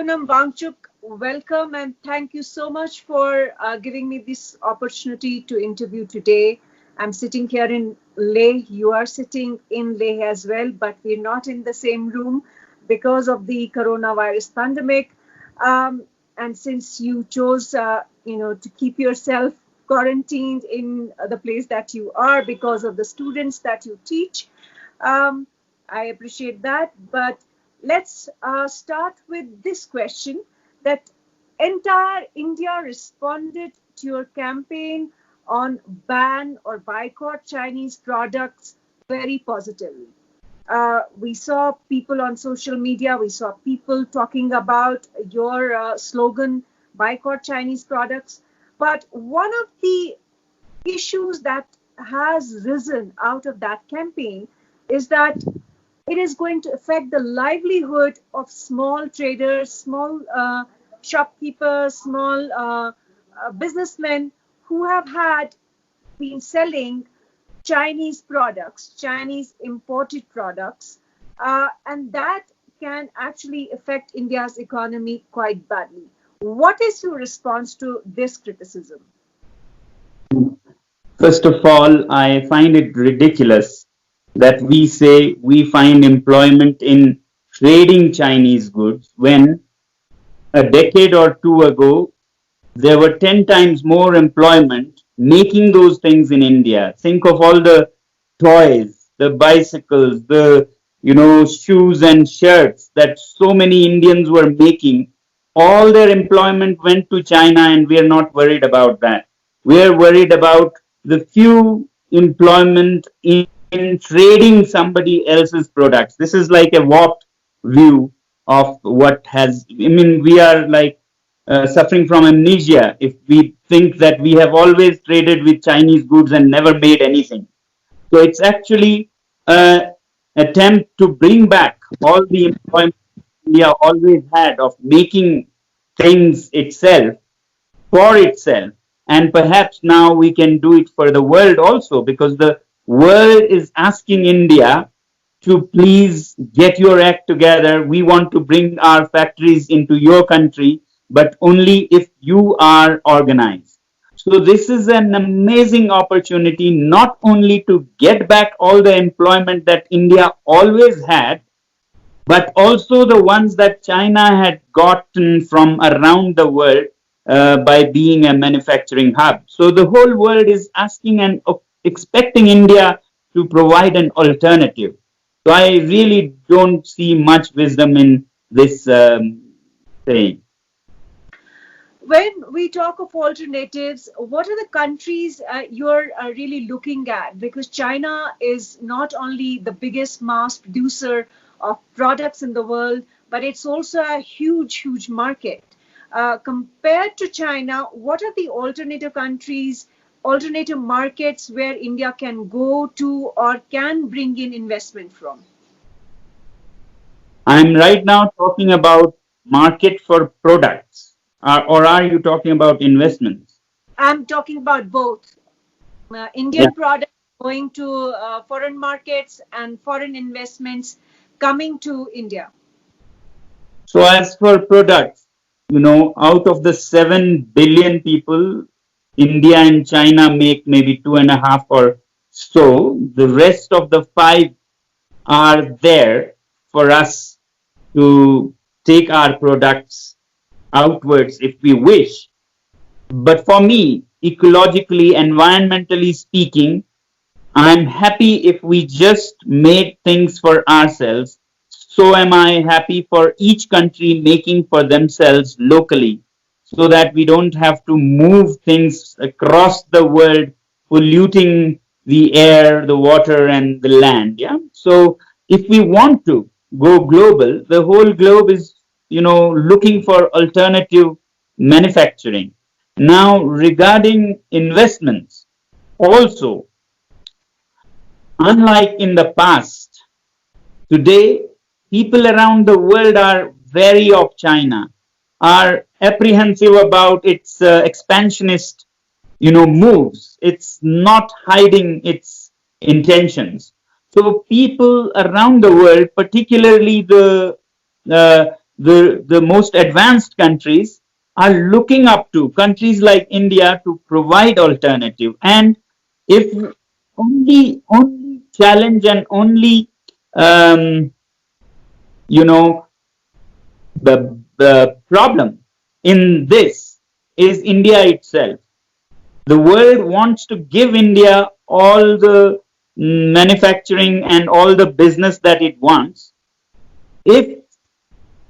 Sonam Wangchuk, welcome and thank you so much for giving me this opportunity to interview today. I'm sitting here in Leh. You are sitting in Leh as well, but we're not in the same room because of the coronavirus pandemic. And since you chose, to keep yourself quarantined in the place that you are because of the students that you teach, um, I appreciate that. But let's start with this question that entire India responded to your campaign on ban or boycott Chinese products very positively. We saw people on social media, we saw people talking about your slogan, boycott Chinese products. But one of the issues that has risen out of that campaign is that it is going to affect the livelihood of small traders, small shopkeepers, small businessmen who have had been selling Chinese products, Chinese imported products, and that can actually affect India's economy quite badly. What is your response to this criticism? First of all, I find it ridiculous that we say we find employment in trading Chinese goods when a decade or two ago there were 10 times more employment making those things in India. Think of all the toys, the bicycles, the shoes and shirts that so many Indians were making. All their employment went to China, and we are not worried about that. We are worried about the few employment in trading somebody else's products. This is like a warped view of what has. I mean, we are like suffering from amnesia if we think that we have always traded with Chinese goods and never made anything. So it's actually an attempt to bring back all the employment India always had of making things itself for itself. And perhaps now we can do it for the world also, because the world is asking India to please get your act together. We want to bring our factories into your country, but only if you are organized. So, this is an amazing opportunity not only to get back all the employment that India always had, but also the ones that China had gotten from around the world by being a manufacturing hub. So the whole world is asking and expecting India to provide an alternative. So I really don't see much wisdom in this saying. When we talk of alternatives, what are the countries you're really looking at? Because China is not only the biggest mass producer of products in the world, but it's also a huge, huge market. Compared to China, what are the alternative countries, alternative markets where India can go to or can bring in investment from? I'm right now talking about market for products, or are you talking about investments? I'm talking about both Yeah. Indian products going to foreign markets and foreign investments coming to India. So as for products, out of the 7 billion people, India and China make maybe two and a half or so. The rest of the five are there for us to take our products outwards if we wish. But for me, ecologically, environmentally speaking, I'm happy if we just made things for ourselves. So am I happy for each country making for themselves locally, so that we don't have to move things across the world, polluting the air, the water, and the land. Yeah. So if we want to go global, the whole globe is, looking for alternative manufacturing. Now, regarding investments, also, unlike in the past, today people around the world are wary of China, are apprehensive about its expansionist, moves. It's not hiding its intentions. So people around the world, particularly the the most advanced countries are looking up to countries like India to provide alternative. And if only challenge and only um, you know the problem in this is India itself. The world wants to give India all the manufacturing and all the business that it wants. If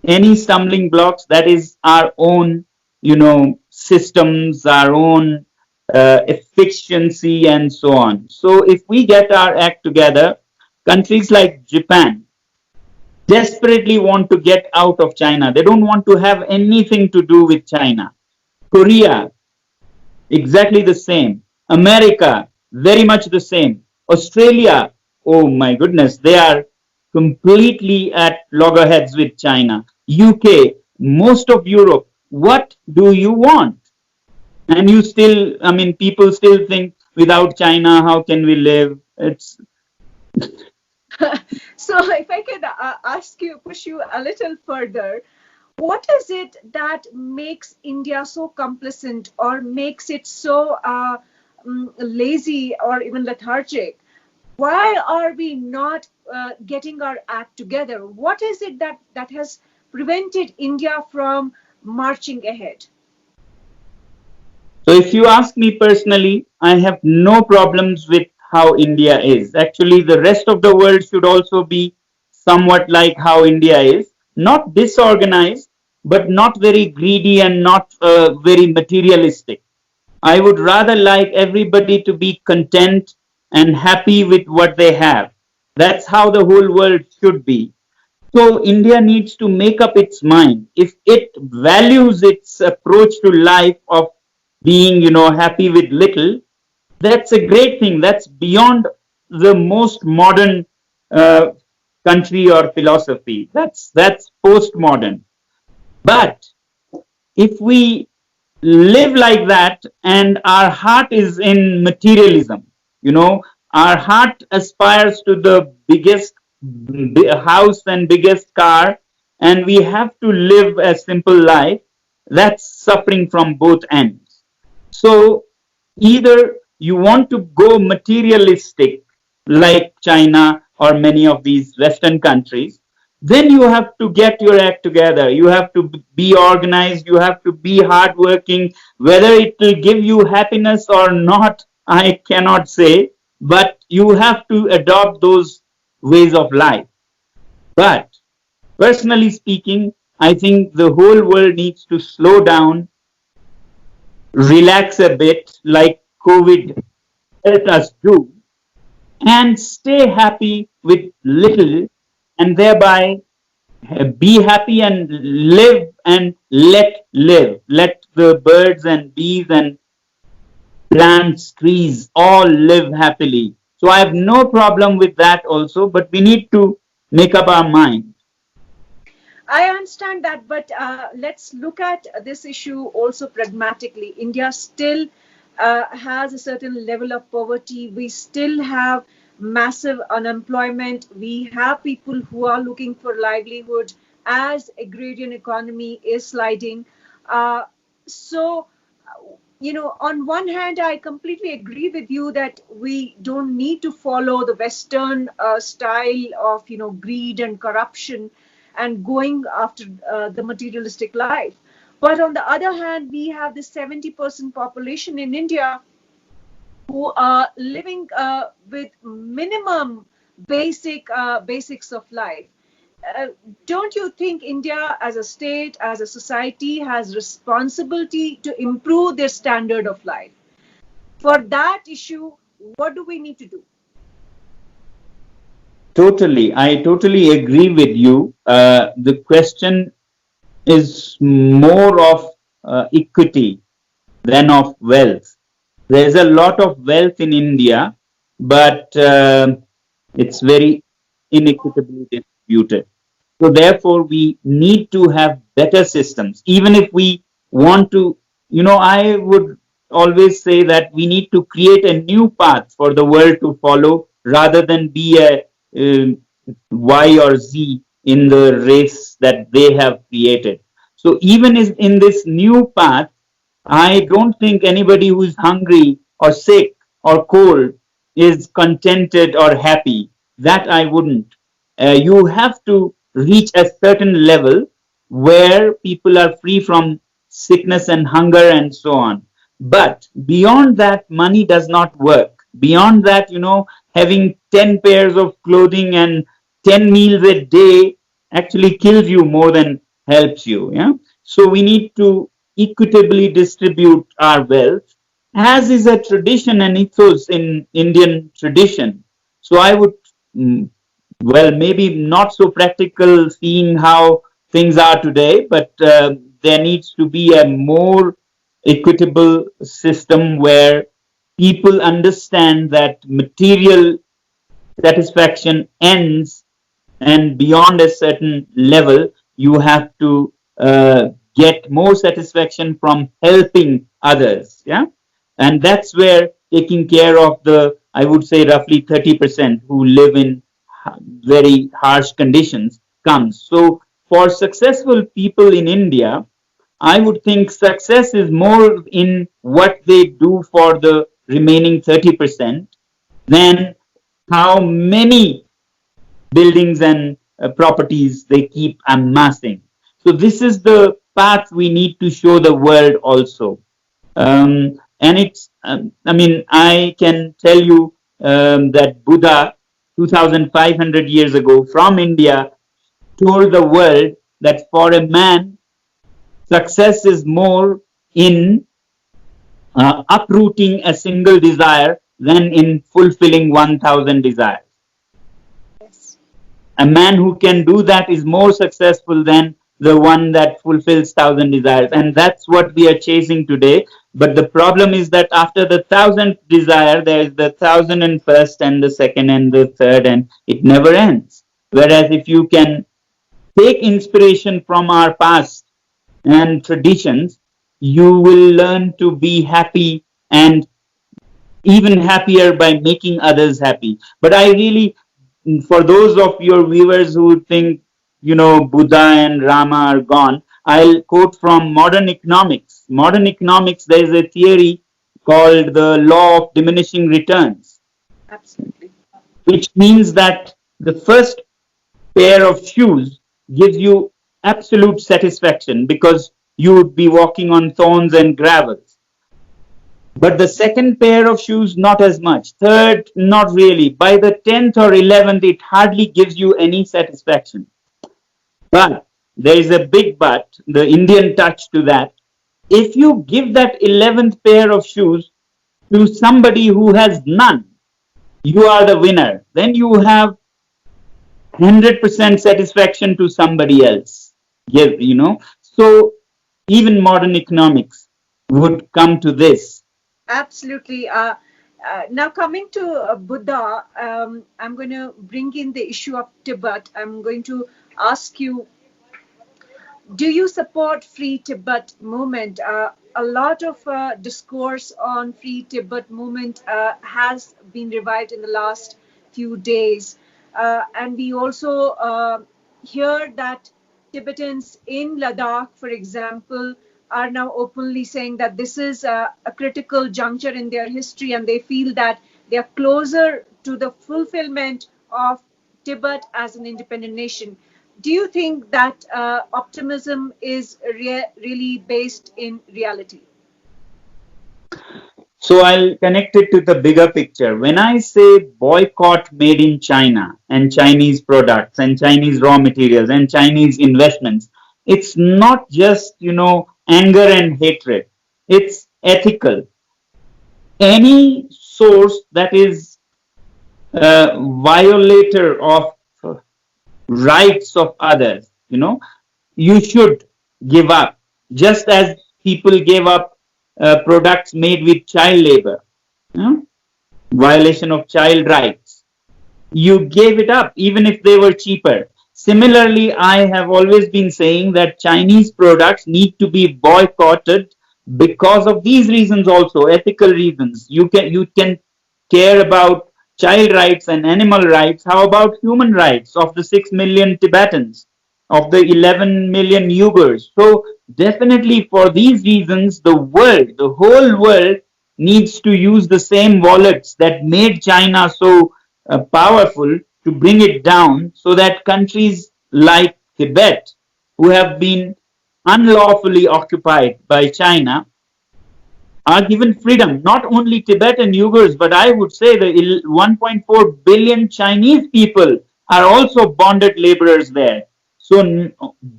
any stumbling blocks, that is our own, systems, our own efficiency, and so on. So if we get our act together, countries like Japan desperately want to get out of China. They don't want to have anything to do with China. Korea, exactly the same. America, very much the same. Australia, oh my goodness, they are completely at loggerheads with China. UK, most of Europe, what do you want? And you still, I mean, people still think without China, how can we live? It's So, if I could ask you, push you a little further, what is it that makes India so complacent or makes it so lazy or even lethargic? Why are we not getting our act together? What is it that has prevented India from marching ahead? So if you ask me personally, I have no problems with how India is. Actually, the rest of the world should also be somewhat like how India is, not disorganized, but not very greedy and not very materialistic. I would rather like everybody to be content and happy with what they have. That's how the whole world should be. So India needs to make up its mind. If it values its approach to life of being, happy with little, that's a great thing. That's beyond the most modern uh, country or philosophy. That's postmodern. But if we live like that and our heart is in materialism, our heart aspires to the biggest house and biggest car, and we have to live a simple life, that's suffering from both ends. So either you want to go materialistic like China or many of these Western countries, then you have to get your act together. You have to be organized. You have to be hardworking. Whether it will give you happiness or not, I cannot say, but you have to adopt those ways of life. But personally speaking, I think the whole world needs to slow down, relax a bit, like COVID helped us do, and stay happy with little, and thereby be happy and live and let live. Let the birds and bees and plants, trees all live happily. So I have no problem with that also, but we need to make up our mind. I understand that, but let's look at this issue also pragmatically. India still has a certain level of poverty. We still have massive unemployment. We have people who are looking for livelihood as agrarian economy is sliding. Uh, so, on one hand, I completely agree with you that we don't need to follow the Western style of, greed and corruption and going after the materialistic life. But on the other hand, we have the 70% population in India who are living with minimum basics of life. Uh, don't you think India as a state, as a society, has responsibility to improve their standard of life? For that issue, what do we need to do? Totally. I totally agree with you. The question is more of equity than of wealth. There's a lot of wealth in India, but it's very inequitably distributed. So therefore, we need to have better systems. Even if we want to, I would always say that we need to create a new path for the world to follow rather than be a Y or Z in the race that they have created. So even in this new path, I don't think anybody who is hungry or sick or cold is contented or happy. That I wouldn't. You have to reach a certain level where people are free from sickness and hunger and so on. But beyond that, money does not work. Beyond that, having 10 pairs of clothing and 10 meals a day actually kills you more than helps you. Yeah. So we need to equitably distribute our wealth, as is a tradition and ethos in Indian tradition. So I would, mm, well, maybe not so practical seeing how things are today, but there needs to be a more equitable system where people understand that material satisfaction ends, and beyond a certain level you have to get more satisfaction from helping others. Yeah. And that's where taking care of the, I would say, roughly 30% who live in very harsh conditions comes. So for successful people in India, I would think success is more in what they do for the remaining 30% than how many buildings and properties they keep amassing. So this is the path we need to show the world also. And it's, I mean, I can tell you that Buddha, 2,500 years ago from India, told the world that for a man, success is more in uprooting a single desire than in fulfilling 1,000 desires. Yes. A man who can do that is more successful than the one that fulfills 1,000 desires. And that's what we are chasing today. But the problem is that after the 1,000th desire, there is the 1,001st and the second and the third, and it never ends. Whereas if you can take inspiration from our past and traditions, you will learn to be happy, and even happier by making others happy. But I really, for those of your viewers who think, Buddha and Rama are gone, I'll quote from modern economics. Modern economics, there is a theory called the law of diminishing returns, Absolutely. which means that the first pair of shoes gives you absolute satisfaction because you would be walking on thorns and gravels. But the second pair of shoes, not as much. Third, not really. By the 10th or 11th, it hardly gives you any satisfaction. But there is a big but, the Indian touch to that. If you give that 11th pair of shoes to somebody who has none, you are the winner. Then you have 100% satisfaction to somebody else. So even modern economics would come to this. Absolutely. Now, coming to Buddha, I'm going to bring in the issue of Tibet. I'm going to ask you, do you support Free Tibet movement? A lot of discourse on Free Tibet movement has been revived in the last few days. And we also hear that Tibetans in Ladakh, for example, are now openly saying that this is a critical juncture in their history, and they feel that they are closer to the fulfillment of Tibet as an independent nation. Do you think that optimism is really based in reality? So I'll connect it to the bigger picture. When I say boycott made in China and Chinese products and Chinese raw materials and Chinese investments, it's not just, anger and hatred. It's ethical. Any source that is a violator of rights of others, you should give up. Just as people gave up products made with child labor, violation of child rights. You gave it up, even if they were cheaper. Similarly, I have always been saying that Chinese products need to be boycotted because of these reasons also, ethical reasons. You can care about child rights and animal rights, how about human rights of the 6 million Tibetans, of the 11 million Uyghurs? So, definitely for these reasons, the world, the whole world, needs to use the same wallets that made China so powerful to bring it down so that countries like Tibet, who have been unlawfully occupied by China, are given freedom. Not only Tibetan Uyghurs, but I would say the 1.4 billion Chinese people are also bonded laborers there. So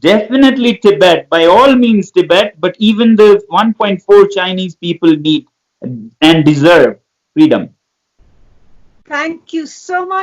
definitely Tibet, by all means Tibet, but even the 1.4 Chinese people need and deserve freedom. Thank you so much.